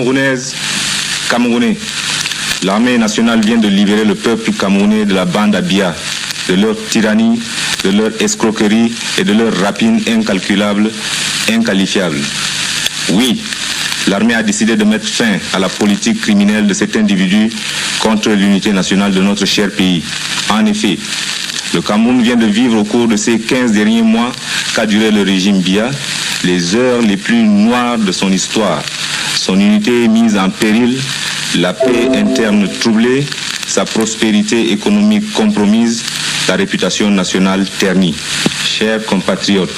Camerounaises, Camerounais, l'armée nationale vient de libérer le peuple camerounais de la bande à Biya, de leur tyrannie, de leur escroquerie et de leur rapine incalculable, inqualifiable. Oui, l'armée a décidé de mettre fin à la politique criminelle de cet individu contre l'unité nationale de notre cher pays. En effet, le Cameroun vient de vivre au cours de ces 15 derniers mois qu'a duré le régime Biya les heures les plus noires de son histoire. Son unité mise en péril, la paix interne troublée, sa prospérité économique compromise, sa réputation nationale ternie. Chers compatriotes,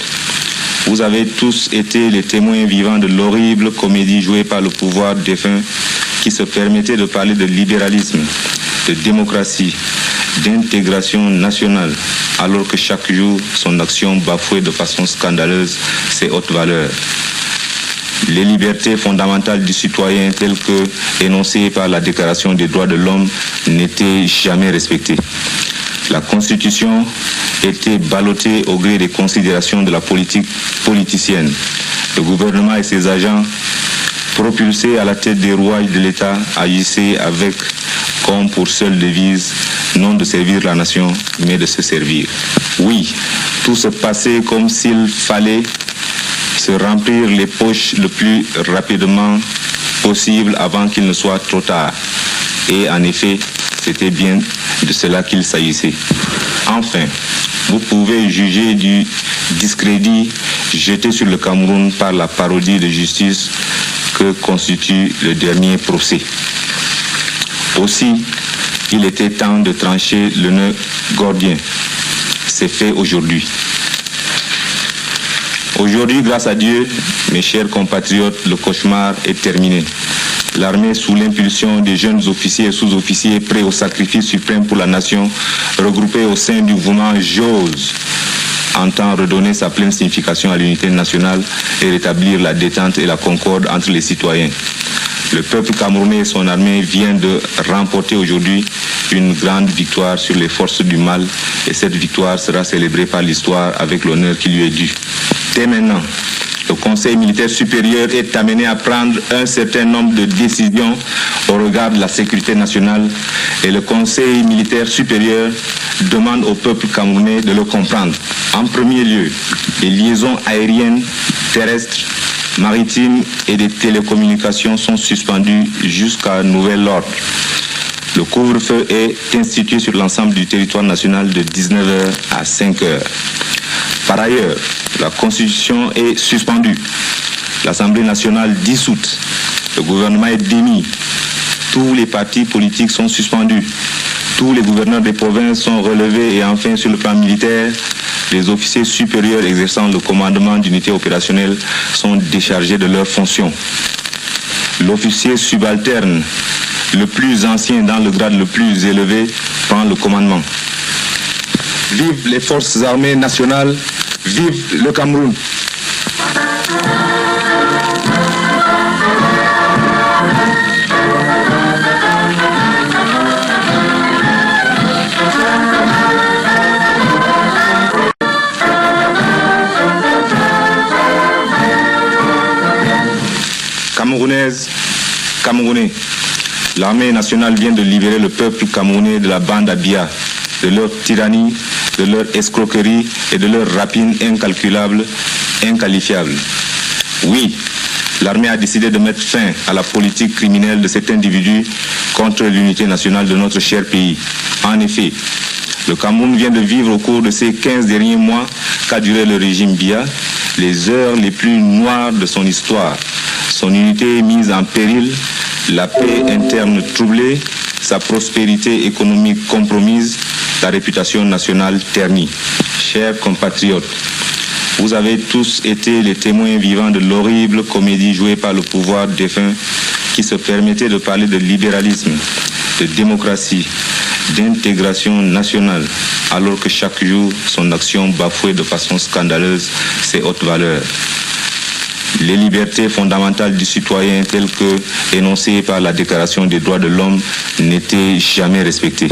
vous avez tous été les témoins vivants de l'horrible comédie jouée par le pouvoir défunt qui se permettait de parler de libéralisme, de démocratie, d'intégration nationale, alors que chaque jour, son action bafouait de façon scandaleuse ses hautes valeurs. Les libertés fondamentales du citoyen telles que énoncées par la Déclaration des droits de l'homme n'étaient jamais respectées. La Constitution était ballottée au gré des considérations de la politique politicienne. Le gouvernement et ses agents, propulsés à la tête des rouages de l'État, agissaient avec comme pour seule devise, non de servir la nation, mais de se servir. Oui, tout se passait comme s'il fallait se remplir les poches le plus rapidement possible avant qu'il ne soit trop tard. Et en effet, c'était bien de cela qu'il s'agissait. Enfin, vous pouvez juger du discrédit jeté sur le Cameroun par la parodie de justice que constitue le dernier procès. Aussi, il était temps de trancher le nœud gordien. C'est fait aujourd'hui. Aujourd'hui, grâce à Dieu, mes chers compatriotes, le cauchemar est terminé. L'armée, sous l'impulsion des jeunes officiers et sous-officiers prêts au sacrifice suprême pour la nation, regroupés au sein du mouvement JOSE, entend redonner sa pleine signification à l'unité nationale et rétablir la détente et la concorde entre les citoyens. Le peuple camerounais et son armée viennent de remporter aujourd'hui une grande victoire sur les forces du mal et cette victoire sera célébrée par l'histoire avec l'honneur qui lui est dû. Dès maintenant, le Conseil militaire supérieur est amené à prendre un certain nombre de décisions au regard de la sécurité nationale et le Conseil militaire supérieur demande au peuple camerounais de le comprendre. En premier lieu, les liaisons aériennes, terrestres, maritimes et des télécommunications sont suspendues jusqu'à nouvel ordre. Le couvre-feu est institué sur l'ensemble du territoire national de 19h à 5h. Par ailleurs, la Constitution est suspendue. L'Assemblée nationale dissoute. Le gouvernement est démis. Tous les partis politiques sont suspendus. Tous les gouverneurs des provinces sont relevés et enfin, sur le plan militaire, les officiers supérieurs exerçant le commandement d'unités opérationnelles sont déchargés de leurs fonctions. L'officier subalterne, le plus ancien dans le grade le plus élevé, prend le commandement. Vive les forces armées nationales, vive le Cameroun. Camerounaises, Camerounais, l'armée nationale vient de libérer le peuple camerounais de la bande à Biya, de leur tyrannie, de leur escroquerie et de leur rapine incalculable, inqualifiable. Oui, l'armée a décidé de mettre fin à la politique criminelle de cet individu contre l'unité nationale de notre cher pays. En effet, le Cameroun vient de vivre au cours de ces 15 derniers mois qu'a duré le régime Biya les heures les plus noires de son histoire. Son unité mise en péril, la paix interne troublée, sa prospérité économique compromise, sa réputation nationale ternie. Chers compatriotes, vous avez tous été les témoins vivants de l'horrible comédie jouée par le pouvoir défunt qui se permettait de parler de libéralisme, de démocratie, d'intégration nationale, alors que chaque jour, son action bafouait de façon scandaleuse ses hautes valeurs. Les libertés fondamentales du citoyen telles que énoncées par la Déclaration des droits de l'homme n'étaient jamais respectées.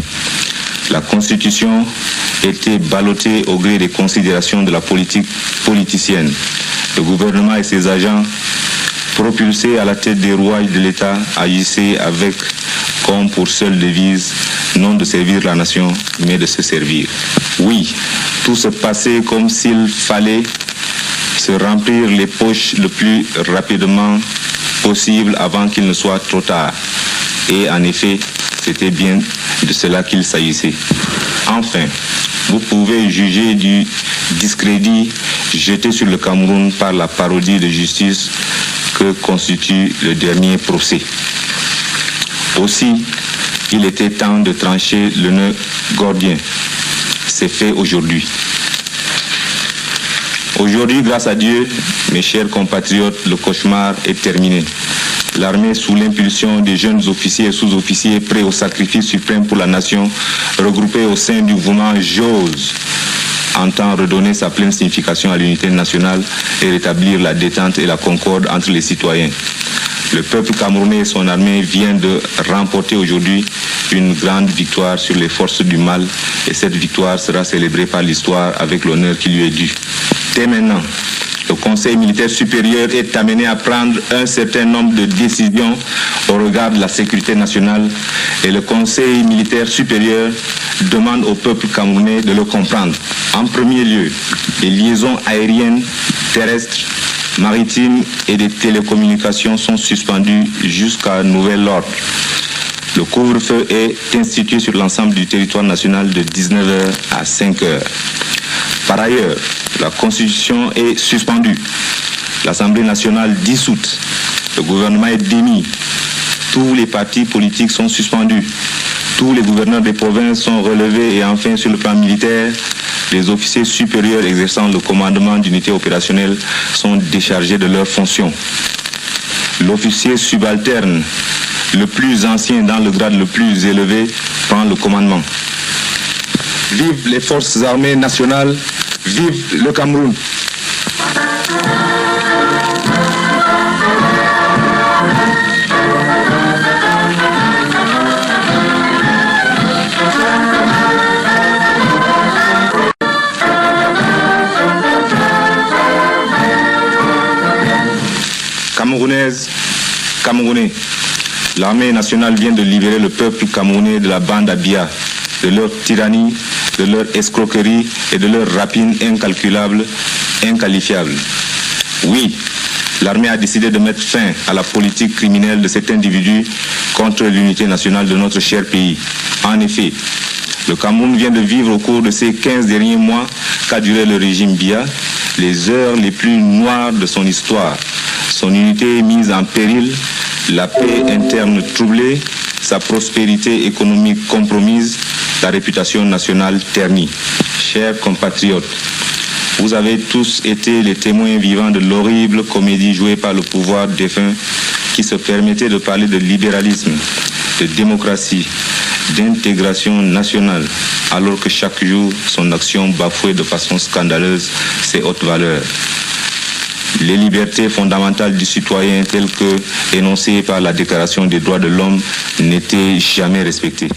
La Constitution était ballottée au gré des considérations de la politique politicienne. Le gouvernement et ses agents, propulsé à la tête des rouages de l'État, agissait avec comme pour seule devise non de servir la nation, mais de se servir. Oui, tout se passait comme s'il fallait se remplir les poches le plus rapidement possible avant qu'il ne soit trop tard. Et en effet, c'était bien de cela qu'il s'agissait. Enfin, vous pouvez juger du discrédit jeté sur le Cameroun par la parodie de justice que constitue le dernier procès. Aussi, il était temps de trancher le nœud gordien. C'est fait aujourd'hui. Aujourd'hui, grâce à Dieu, mes chers compatriotes, le cauchemar est terminé. L'armée, sous l'impulsion des jeunes officiers et sous-officiers prêts au sacrifice suprême pour la nation, regroupés au sein du mouvement JOSE, entend redonner sa pleine signification à l'unité nationale et rétablir la détente et la concorde entre les citoyens. Le peuple camerounais et son armée viennent de remporter aujourd'hui une grande victoire sur les forces du mal et cette victoire sera célébrée par l'histoire avec l'honneur qui lui est dû. Dès maintenant, le Conseil militaire supérieur est amené à prendre un certain nombre de décisions au regard de la sécurité nationale et le Conseil militaire supérieur demande au peuple camerounais de le comprendre. En premier lieu, les liaisons aériennes, terrestres, maritimes et des télécommunications sont suspendues jusqu'à nouvel ordre. Le couvre-feu est institué sur l'ensemble du territoire national de 19h à 5h. Par ailleurs, la Constitution est suspendue. L'Assemblée nationale dissoute. Le gouvernement est démis. Tous les partis politiques sont suspendus. Tous les gouverneurs des provinces sont relevés et enfin, sur le plan militaire, les officiers supérieurs exerçant le commandement d'unités opérationnelles sont déchargés de leurs fonctions. L'officier subalterne, le plus ancien dans le grade le plus élevé, prend le commandement. Vive les forces armées nationales, vive le Cameroun. Camerounaises, Camerounais, l'armée nationale vient de libérer le peuple camerounais de la bande à Biya, de leur tyrannie, de leur escroquerie et de leur rapine incalculable, inqualifiable. Oui, l'armée a décidé de mettre fin à la politique criminelle de cet individu contre l'unité nationale de notre cher pays. En effet, le Cameroun vient de vivre au cours de ces 15 derniers mois qu'a duré le régime Biya, les heures les plus noires de son histoire. Son unité mise en péril, la paix interne troublée, sa prospérité économique compromise, la réputation nationale ternie. Chers compatriotes, vous avez tous été les témoins vivants de l'horrible comédie jouée par le pouvoir défunt qui se permettait de parler de libéralisme, de démocratie, d'intégration nationale, alors que chaque jour, son action bafouait de façon scandaleuse ses hautes valeurs. Les libertés fondamentales du citoyen telles que énoncées par la Déclaration des droits de l'homme n'étaient jamais respectées.